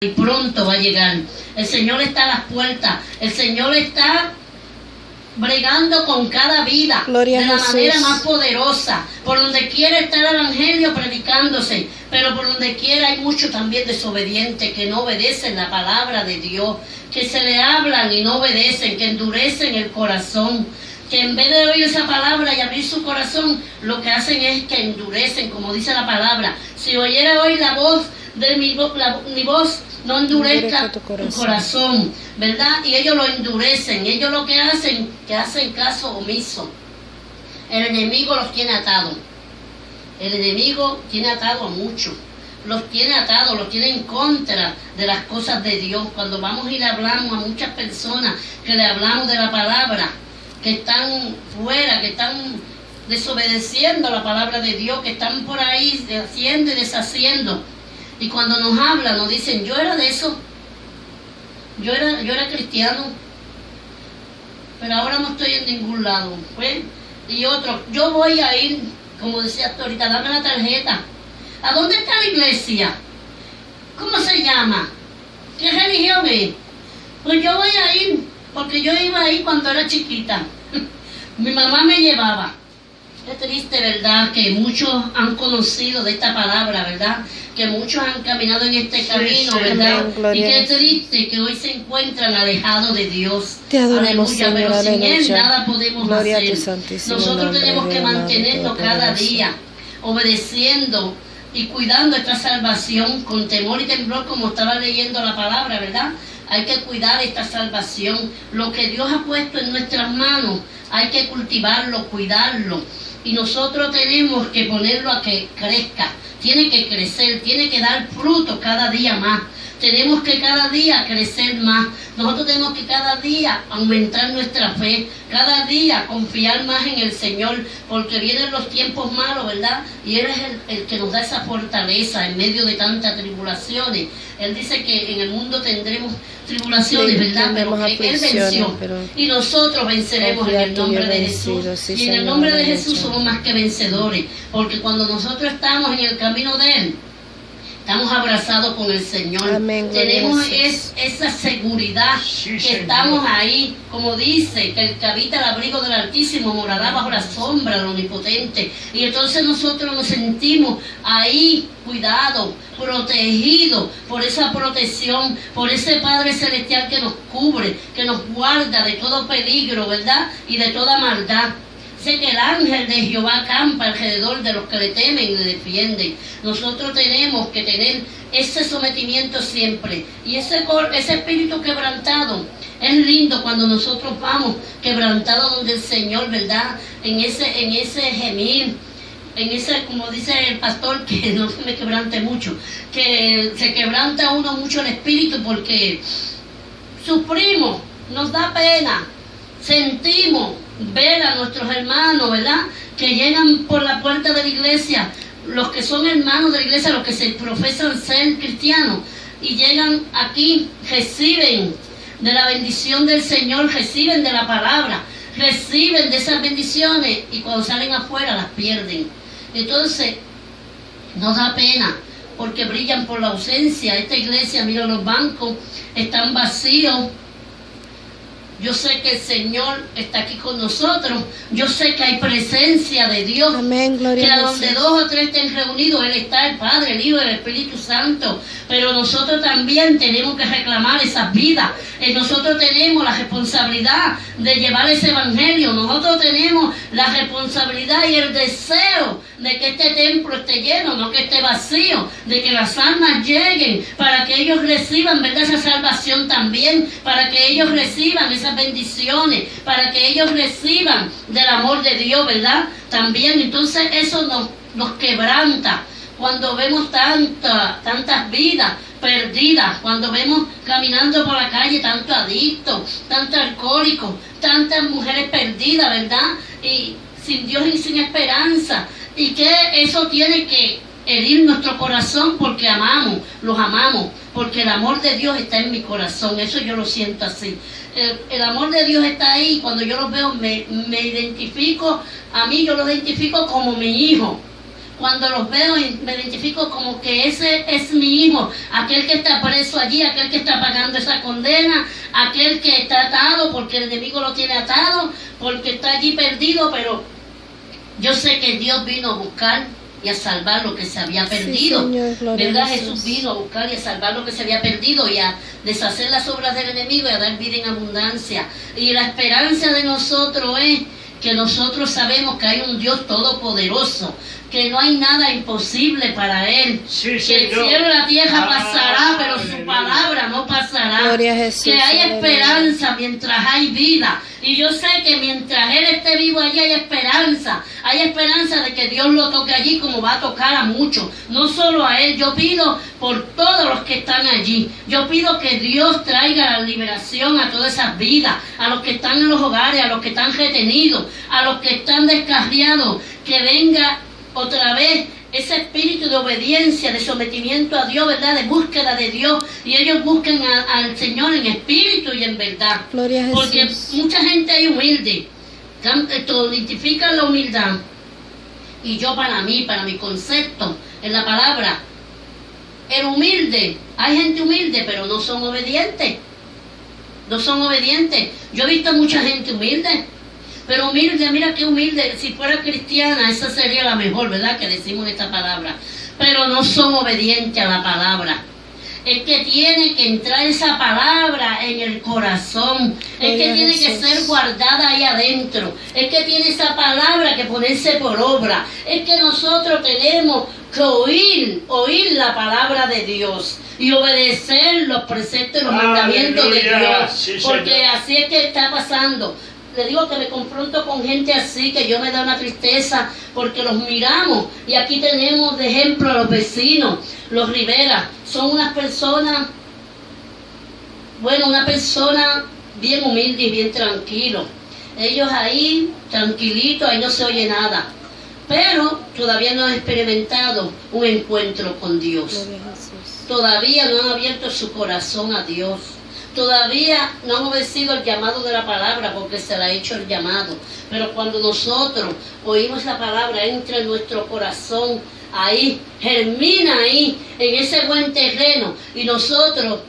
y pronto va a llegar. El Señor está a las puertas. El Señor está bregando con cada vida. Gloria de la Jesús. manera más poderosa. Por donde quiera está el evangelio predicándose, pero por donde quiera hay muchos también desobedientes que no obedecen la palabra de Dios, que se le hablan y no obedecen, que endurecen el corazón, que en vez de oír esa palabra y abrir su corazón, lo que hacen es que endurecen, como dice la palabra. Si oyera hoy la voz de mi voz, no endurezca tu corazón, ¿verdad? Y ellos lo endurecen. Ellos lo que hacen caso omiso. El enemigo los tiene atados. El enemigo tiene atado a muchos. Los tiene atados, los tiene en contra de las cosas de Dios. Cuando vamos y le hablamos a muchas personas, que le hablamos de la palabra, que están fuera, que están desobedeciendo la palabra de Dios, que están por ahí haciendo y deshaciendo. Y cuando nos hablan, nos dicen, yo era de eso, yo era cristiano, pero ahora no estoy en ningún lado. ¿Pues? Y otro, yo voy a ir, como decía tú ahorita, dame la tarjeta. ¿A dónde está la iglesia? ¿Cómo se llama? ¿Qué religión es? Pues yo voy a ir, porque yo iba ahí cuando era chiquita. Mi mamá me llevaba. Es triste, ¿verdad?, que muchos han conocido de esta palabra, ¿verdad?, que muchos han caminado en este camino, ¿verdad? Y qué triste que hoy se encuentran alejados de Dios. Te adoramos, Aleluya, Señor, pero sin Él aleluya. nada podemos Gloria a tu hacer. santísimo Nosotros nombre, tenemos que Dios, mantenernos amado, cada poderoso. día obedeciendo y cuidando esta salvación con temor y temblor, como estaba leyendo la palabra, ¿verdad? Hay que cuidar esta salvación. Lo que Dios ha puesto en nuestras manos, hay que cultivarlo, cuidarlo. Y nosotros tenemos que ponerlo a que crezca. Tiene que crecer, tiene que dar fruto cada día más. Tenemos que cada día crecer más. Nosotros tenemos que cada día aumentar nuestra fe, cada día confiar más en el Señor, porque vienen los tiempos malos, ¿verdad? Y Él es el que nos da esa fortaleza en medio de tantas tribulaciones. Él dice que en el mundo tendremos tribulaciones, Sí, ¿verdad? Pero tendremos que Él aflicciones, venció. pero Y nosotros venceremos en el nombre de Jesús. Sí, Y en el Señor, nombre de aleluya. Jesús somos más que vencedores, porque cuando nosotros estamos en el camino de Él, estamos abrazados con el Señor. Amén, gloria Tenemos a Jesús. esa seguridad que estamos ahí, como dice, que el que habita el abrigo del Altísimo morará bajo la sombra del Omnipotente. Y entonces nosotros nos sentimos ahí cuidados, protegidos por esa protección, por ese Padre Celestial que nos cubre, que nos guarda de todo peligro, ¿verdad? Y de toda maldad. Sé que el ángel de Jehová acampa alrededor de los que le temen y le defienden. Nosotros tenemos que tener ese sometimiento siempre. Y ese espíritu quebrantado, es lindo cuando nosotros vamos quebrantados donde el Señor, ¿verdad? En ese gemir, en ese, como dice el pastor, que no se me quebrante mucho, que se quebranta uno mucho el espíritu porque sufrimos, nos da pena, sentimos ver a nuestros hermanos, ¿verdad?, que llegan por la puerta de la iglesia, los que son hermanos de la iglesia, los que se profesan ser cristianos, y llegan aquí, reciben de la bendición del Señor, reciben de la palabra, reciben de esas bendiciones, y cuando salen afuera las pierden. Entonces nos da pena, porque brillan por la ausencia. Esta iglesia, mira, los bancos están vacíos. Yo sé que el Señor está aquí con nosotros. Yo sé que hay presencia de Dios. Amén, gloria Que a a donde Jesús. 2 o 3 estén reunidos, Él está, el Padre, el Hijo y el Espíritu Santo. Pero nosotros también tenemos que reclamar esas vidas. Nosotros tenemos la responsabilidad de llevar ese evangelio. Nosotros tenemos la responsabilidad y el deseo de que este templo esté lleno, no que esté vacío, de que las almas lleguen para que ellos reciban, ¿verdad?, esa salvación también, para que ellos reciban esas bendiciones, para que ellos reciban del amor de Dios, ¿verdad? También, entonces eso nos quebranta cuando vemos tantas vidas perdidas, cuando vemos caminando por la calle tantos adictos, tantos alcohólicos, tantas mujeres perdidas, ¿verdad?, y sin Dios y sin esperanza, y que eso tiene que herir nuestro corazón porque los amamos, porque el amor de Dios está en mi corazón. Eso yo lo siento así. El amor de Dios está ahí. Cuando yo los veo me identifico, a mí yo lo identifico como mi hijo, cuando los veo me identifico como que ese es mi hijo, aquel que está preso allí, aquel que está pagando esa condena, aquel que está atado porque el enemigo lo tiene atado, porque está allí perdido, pero yo sé que Dios vino a buscar y a salvar lo que se había perdido. Sí, Señor, ¿Verdad? Jesús vino a buscar y a salvar lo que se había perdido y a deshacer las obras del enemigo y a dar vida en abundancia. Y la esperanza de nosotros es que nosotros sabemos que hay un Dios todopoderoso, que no hay nada imposible para Él, Sí, que el Señor. cielo y la tierra pasará, pero su palabra no pasará, Gloria a Jesús, que hay aleluya. esperanza mientras hay vida, y yo sé que mientras Él esté vivo allí hay esperanza de que Dios lo toque allí como va a tocar a muchos, no solo a Él. Yo pido por todos los que están allí, yo pido que Dios traiga la liberación a todas esas vidas, a los que están en los hogares, a los que están retenidos, a los que están descarriados, que venga otra vez ese espíritu de obediencia, de sometimiento a Dios, ¿verdad? De búsqueda de Dios, y ellos busquen al Señor en espíritu y en verdad. Gloria a Jesús. Porque mucha gente hay humilde, identifican la humildad, y yo para mi concepto en la palabra, el humilde, hay gente humilde, pero no son obedientes. No son obedientes. Yo he visto mucha gente humilde, pero humilde, mira qué humilde. Si fuera cristiana, esa sería la mejor, ¿verdad? Que decimos esta palabra. Pero no son obedientes a la palabra. Es que tiene que entrar esa palabra en el corazón. Es que tiene que ser guardada ahí adentro. Es que tiene esa palabra que ponerse por obra. Es que nosotros tenemos que oír la palabra de Dios y obedecer los preceptos y los mandamientos de Dios. Sí, porque Señor. así es que está pasando. Le digo que me confronto con gente así, que yo me da una tristeza, porque los miramos, y aquí tenemos de ejemplo a los vecinos, los Rivera, son unas personas, bueno, una persona bien humilde y bien tranquilo. Ellos ahí, tranquilitos, ahí no se oye nada, pero todavía no han experimentado un encuentro con Dios. Gloria a Jesús. Todavía no han abierto su corazón a Dios. Todavía no han obedecido el llamado de la palabra, porque se le ha hecho el llamado. Pero cuando nosotros oímos la palabra, entra en nuestro corazón, ahí, germina ahí, en ese buen terreno, y nosotros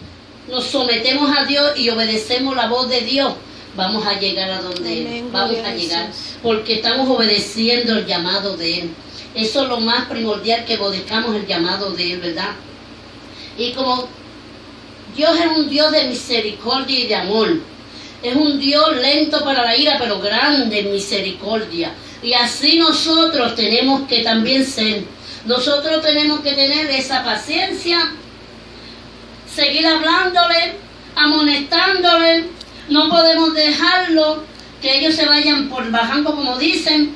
nos sometemos a Dios y obedecemos la voz de Dios, vamos a llegar a donde Él. Amén, Vamos gloria a a llegar, Jesús. porque estamos obedeciendo el llamado de Él. Eso es lo más primordial, que obedezcamos el llamado de Él, ¿verdad? Y como Dios es un Dios de misericordia y de amor, es un Dios lento para la ira, pero grande en misericordia. Y así nosotros tenemos que también ser. Nosotros tenemos que tener esa paciencia, seguir hablándole, amonestándole. No podemos dejarlo que ellos se vayan por bajando, como dicen,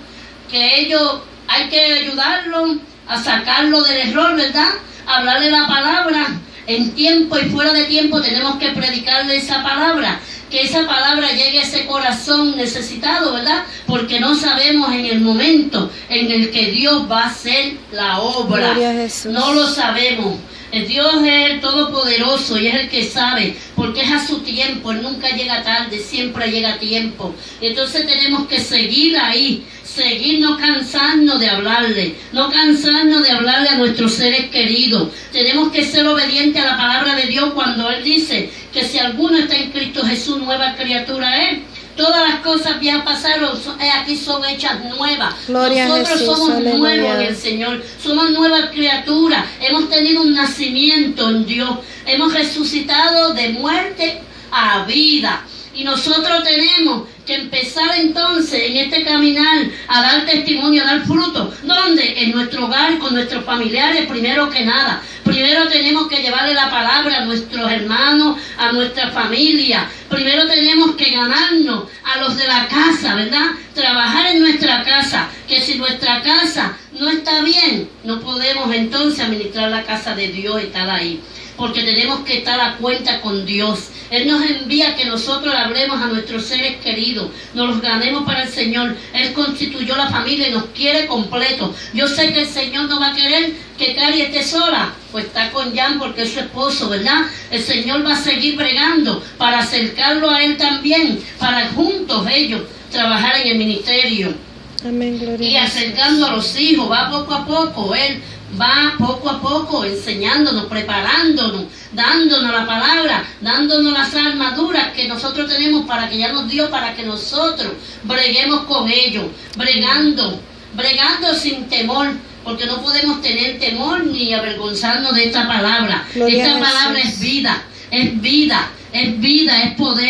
que ellos hay que ayudarlos a sacarlo del error, ¿verdad? Hablarle la palabra. En tiempo y fuera de tiempo tenemos que predicarle esa palabra, que esa palabra llegue a ese corazón necesitado, ¿verdad? Porque no sabemos en el momento en el que Dios va a hacer la obra. Gloria a Jesús. No lo sabemos. El Dios es el Todopoderoso y es el que sabe, porque es a su tiempo. Él nunca llega tarde, siempre llega a tiempo. Entonces tenemos que seguir ahí, seguir, no cansarnos de hablarle, no cansarnos de hablarle a nuestros seres queridos. Tenemos que ser obedientes a la palabra de Dios cuando Él dice que si alguno está en Cristo Jesús, nueva criatura es. Todas las cosas viejas pasaron, aquí son hechas nuevas. Gloria a Nosotros Jesús, somos aleluya. nuevos en el Señor, somos nuevas criaturas. Hemos tenido un nacimiento en Dios, hemos resucitado de muerte a vida. Y nosotros tenemos que empezar entonces en este caminar a dar testimonio, a dar fruto. ¿Dónde? En nuestro hogar, con nuestros familiares, primero que nada. Primero tenemos que llevarle la palabra a nuestros hermanos, a nuestra familia. Primero tenemos que ganarnos a los de la casa, ¿verdad? Trabajar en nuestra casa, que si nuestra casa no está bien, no podemos entonces administrar la casa de Dios y estar ahí. Porque tenemos que estar a cuenta con Dios. Él nos envía que nosotros hablemos a nuestros seres queridos, nos los ganemos para el Señor. Él constituyó la familia y nos quiere completo. Yo sé que el Señor no va a querer que Cari esté sola, pues está con Jan porque es su esposo, ¿verdad? El Señor va a seguir bregando para acercarlo a Él también, para juntos ellos trabajar en el ministerio. Amén, gloria y a Jesús. acercando a los hijos, va poco a poco, Él va poco a poco enseñándonos, preparándonos, dándonos la palabra, dándonos las armaduras que nosotros tenemos para que ya nos dio, para que nosotros breguemos con ellos, bregando sin temor, porque no podemos tener temor ni avergonzarnos de esta palabra. Gloria a Esta Jesús. palabra es vida, es vida, es vida, es poder.